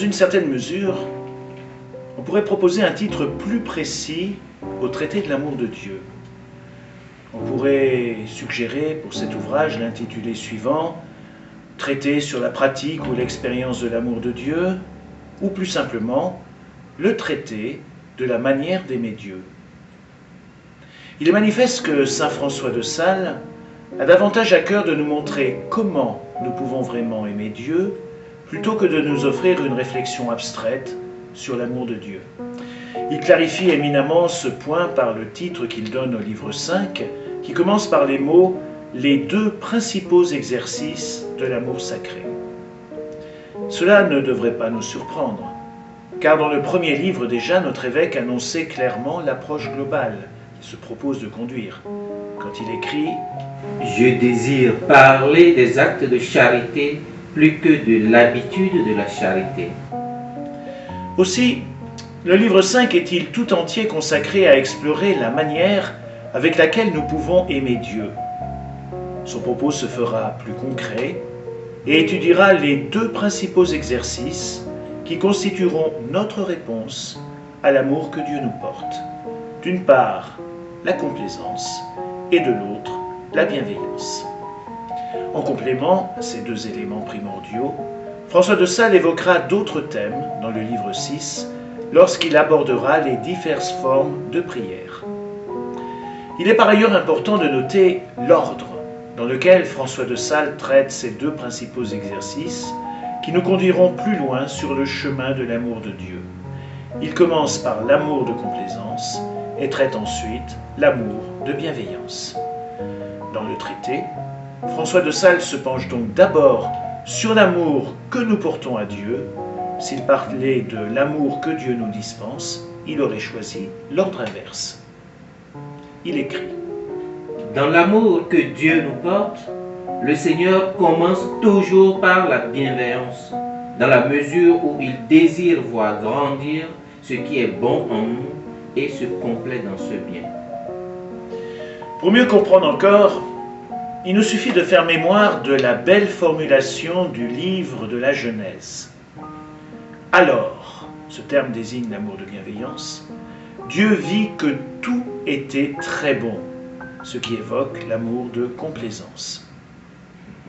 une certaine mesure, on pourrait proposer un titre plus précis au traité de l'amour de Dieu. On pourrait suggérer pour cet ouvrage l'intitulé suivant « Traité sur la pratique ou l'expérience de l'amour de Dieu » ou plus simplement « Le traité de la manière d'aimer Dieu ». Il est manifeste que saint François de Sales a davantage à cœur de nous montrer comment nous pouvons vraiment aimer Dieu plutôt que de nous offrir une réflexion abstraite sur l'amour de Dieu. Il clarifie éminemment ce point par le titre qu'il donne au livre 5, qui commence par les mots « les deux principaux exercices de l'amour sacré ». Cela ne devrait pas nous surprendre, car dans le premier livre déjà, notre évêque annonçait clairement l'approche globale qu'il se propose de conduire, quand il écrit « Je désire parler des actes de charité plus que de l'habitude de la charité. » Aussi, le livre 5 est-il tout entier consacré à explorer la manière avec laquelle nous pouvons aimer Dieu. Son propos se fera plus concret et étudiera les deux principaux exercices qui constitueront notre réponse à l'amour que Dieu nous porte. D'une part, la complaisance et de l'autre, la bienveillance. En complément à ces deux éléments primordiaux, François de Sales évoquera d'autres thèmes dans le livre 6 lorsqu'il abordera les diverses formes de prière. Il est par ailleurs important de noter l'ordre dans lequel François de Sales traite ces deux principaux exercices qui nous conduiront plus loin sur le chemin de l'amour de Dieu. Il commence par l'amour de complaisance et traite ensuite l'amour de bienveillance. Dans le traité, François de Sales se penche donc d'abord sur l'amour que nous portons à Dieu. S'il parlait de l'amour que Dieu nous dispense, il aurait choisi l'ordre inverse. Il écrit « Dans l'amour que Dieu nous porte, le Seigneur commence toujours par la bienveillance, dans la mesure où il désire voir grandir ce qui est bon en nous et se complaît dans ce bien. » Pour mieux comprendre encore, il nous suffit de faire mémoire de la belle formulation du livre de la Genèse. Alors, ce terme désigne l'amour de bienveillance, Dieu vit que tout était très bon, ce qui évoque l'amour de complaisance.